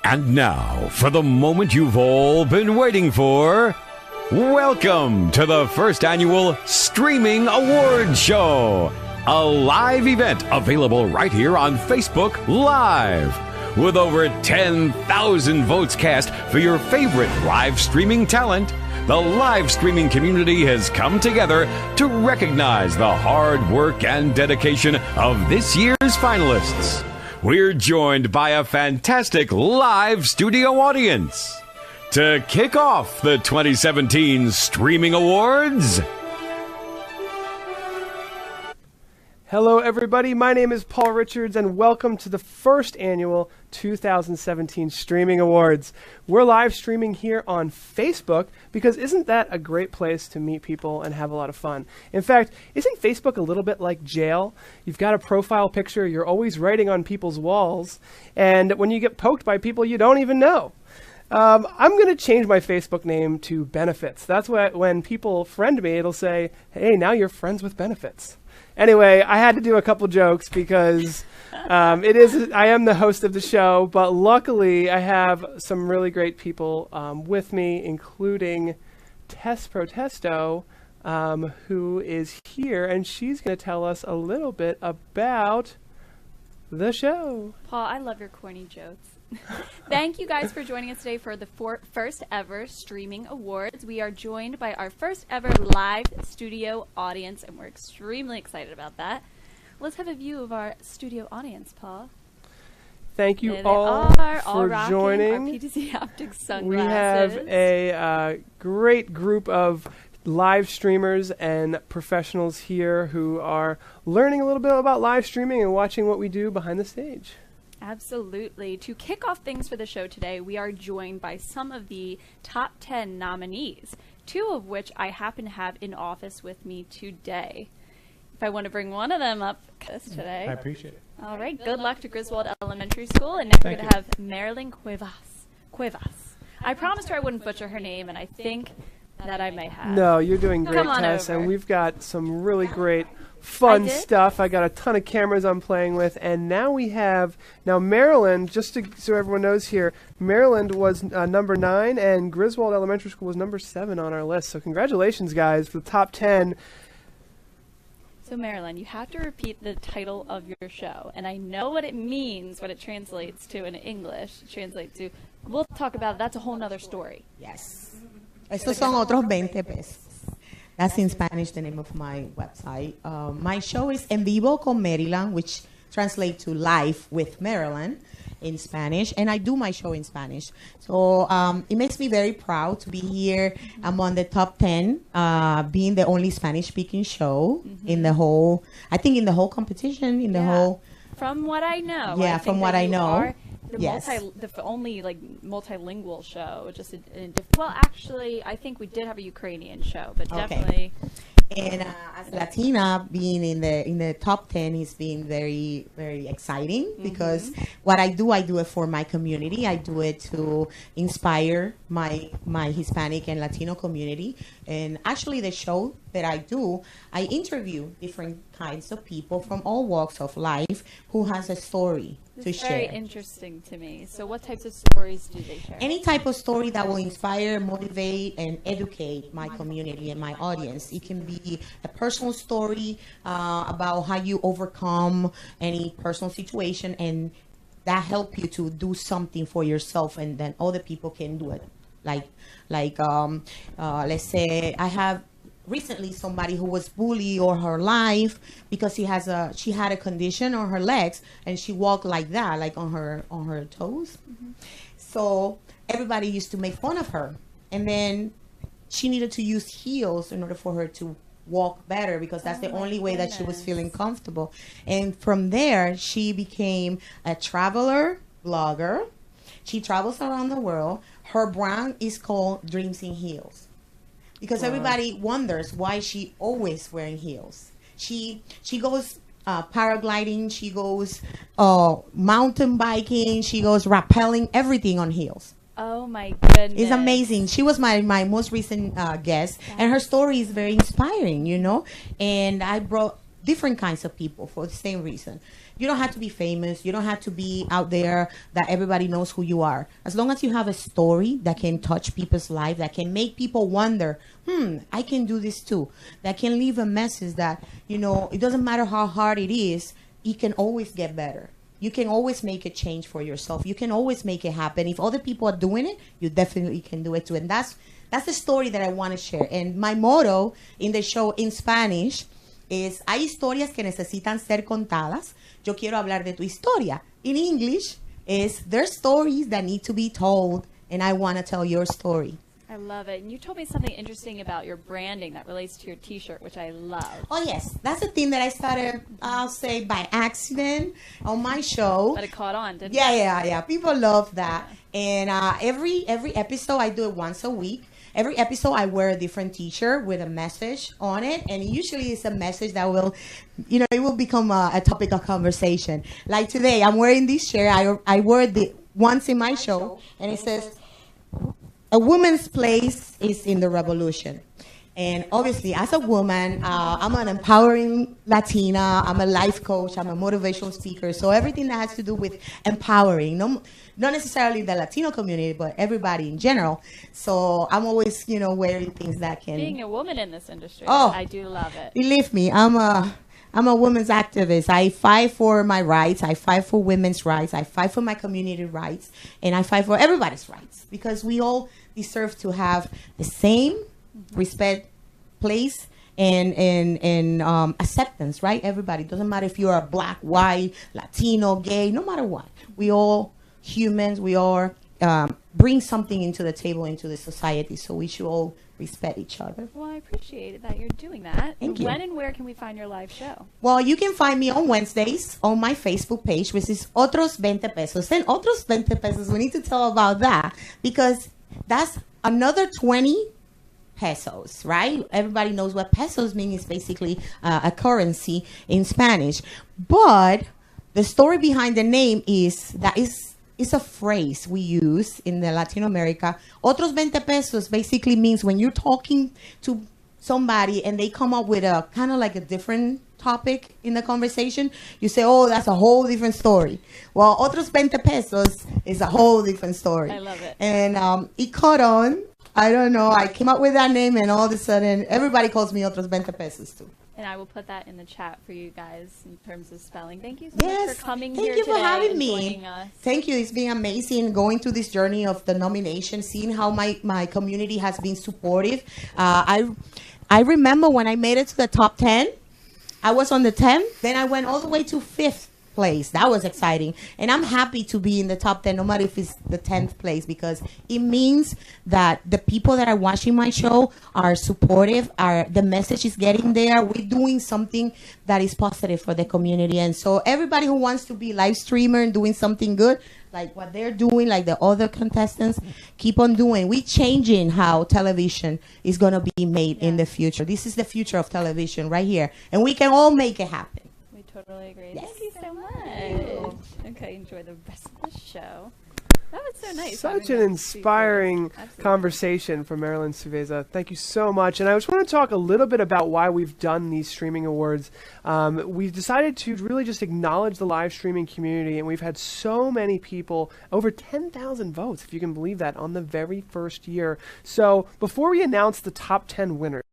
And now, for the moment you've all been waiting for, welcome to the first annual Streaming Awards Show, a live event available right here on Facebook Live. With over 10,000 votes cast for your favorite live streaming talent, the live streaming community has come together to recognize the hard work and dedication of this year's finalists. We're joined by a fantastic live studio audience. To kick off the 2017 Streaming Awards, hello everybody, my name is Paul Richards and welcome to the first annual 2017 Streaming Awards. We're live streaming here on Facebook because isn't that a great place to meet people and have a lot of fun? In fact, isn't Facebook a little bit like jail? You've got a profile picture, you're always writing on people's walls, and when you get poked by people you don't even know. I'm going to change my Facebook name to Benefits. That's why when people friend me, it'll say, hey, now you're friends with benefits. Anyway, I had to do a couple jokes because I am the host of the show, but luckily I have some really great people with me, including Tess Protesto, who is here, and she's going to tell us a little bit about the show. Paul, I love your corny jokes. Thank you guys for joining us today for the first ever Streaming Awards. We are joined by our first ever live studio audience, and we're extremely excited about that. Let's have a view of our studio audience, Paul. Thank you there all all for joining. Our PTZ Optics sunglasses. We have a great group of live streamers and professionals here who are learning a little bit about live streaming and watching what we do behind the stage. Absolutely. To kick off things for the show today, we are joined by some of the top 10 nominees, 2 of which I happen to have in office with me today. If I want to bring one of them up today. I appreciate it. All right. Good luck to Griswold Elementary School. And next we're going to have Meryland Cuevas. I promised her I wouldn't butcher her name, and I think that I may have. No, you're doing great, Come on Tess, over. and we've got some really great fun stuff. I got a ton of cameras I'm playing with, and now we have Maryland. Just so everyone knows here, Maryland was number 9, and Griswold Elementary School was number 7 on our list. So congratulations, guys, for the top 10. So Maryland, you have to repeat the title of your show, and I know what it means, what it translates to in English. It translates to, we'll talk about it, that's a whole nother story. Yes. Estos son otros 20 pesos. That's in Spanish, the name of my website. My show is En Vivo con Maryland, which translates to Live with Maryland in Spanish. And I do my show in Spanish. So it makes me very proud to be here among the top 10, being the only Spanish-speaking show in the whole, I think in the whole competition, in the whole. From what I know. Yeah, from what I know. The only multilingual show. Well, actually, I think we did have a Ukrainian show, but definitely. And as Latina, being in the top 10 is being very, very exciting because what I do it for my community. I do it to inspire my Hispanic and Latino community. And actually, the show that I do, I interview different kinds of people from all walks of life who has a story to share. Very interesting to me. So what types of stories do they share? Any type of story that will inspire, motivate, and educate my community and my audience. It can be a personal story about how you overcome any personal situation, and that help you to do something for yourself, and then other people can do it. Like let's say I have recently somebody who was bullied all her life because she had a condition on her legs, and she walked like that, like on her toes. So everybody used to make fun of her, and then she needed to use heels in order for her to walk better, because that's the only way that she was feeling comfortable. And from there, she became a traveler blogger. She travels around the world. Her brand is called Dreams in Heels, because everybody wonders why she always wearing heels. She goes paragliding, she goes mountain biking, she goes rappelling, everything on heels. Oh my goodness. It's amazing. She was my most recent guest, and her story is very inspiring, you know. And I brought different kinds of people for the same reason. You don't have to be famous. You don't have to be out there that everybody knows who you are. As long as you have a story that can touch people's life, that can make people wonder, I can do this too. That can leave a message that, it doesn't matter how hard it is, it can always get better. You can always make a change for yourself. You can always make it happen. If other people are doing it, you definitely can do it too. And that's the story that I want to share. And my motto in the show in Spanish is, hay historias que necesitan ser contadas. Yo quiero hablar de tu historia. In English is, there's stories that need to be told, and I want to tell your story. I love it. And you told me something interesting about your branding that relates to your T-shirt, which I love. Oh, yes. That's a thing that I started, I'll say, by accident on my show. But it caught on, didn't it? Yeah. People love that. And every episode, I do it once a week. Every episode, I wear a different T-shirt with a message on it. And usually it's a message that will, it will become a topic of conversation. Like today, I'm wearing this shirt. I wore it once in my show. And it says, a woman's place is in the revolution. And obviously, as a woman, I'm an empowering Latina. I'm a life coach. I'm a motivational speaker. So everything that has to do with empowering, not necessarily the Latino community, but everybody in general. So I'm always, wearing things that can... Being a woman in this industry, I do love it. Believe me, I'm a women's activist. I fight for my rights. I fight for women's rights. I fight for my community rights. And I fight for everybody's rights. Because we all deserve to have the same respect, place, and acceptance, right? Everybody. Doesn't matter if you're a black, white, Latino, gay, no matter what. We all humans. We all bring something into the table, into the society. So we should all respect each other. Well, I appreciate that you're doing that. Thank you. When and where can we find your live show? Well, you can find me on Wednesdays on my Facebook page, which is Otros 20 Pesos. And Otros 20 Pesos, we need to tell about that because that's another 20 pesos, right? Everybody knows what pesos mean. It's basically a currency in Spanish. But the story behind the name is that it's a phrase we use in the Latin America. Otros 20 pesos basically means when you're talking to somebody and they come up with a kind of like a different topic in the conversation, you say, oh, that's a whole different story. Well, Otros 20 pesos is a whole different story. I love it. And it caught on. I don't know. I came up with that name and all of a sudden everybody calls me Otros 20 pesos too. And I will put that in the chat for you guys in terms of spelling. Thank you so Yes. much for coming Thank here you for today having and me. joining us. Thank you. It's been amazing going through this journey of the nomination, seeing how my community has been supportive. I remember when I made it to the top 10, I was on the 10th, then I went all the way to 5th place. That was exciting. And I'm happy to be in the top 10, no matter if it's the 10th place, because it means that the people that are watching my show are supportive, the message is getting there. We're doing something that is positive for the community. And so everybody who wants to be live streamer and doing something good, like what they're doing, like the other contestants, keep on doing. We're changing how television is going to be made in the future. This is the future of television right here. And we can all make it happen. We totally agree. Yes. Thank you so much. Okay, enjoy the rest of the show. That was so nice. Such having an that speaker. inspiring Absolutely. conversation from Meryland Cuevas. Thank you so much. And I just want to talk a little bit about why we've done these streaming awards. We've decided to really just acknowledge the live streaming community, and we've had so many people, over 10,000 votes, if you can believe that, on the very first year. So before we announce the top 10 winners,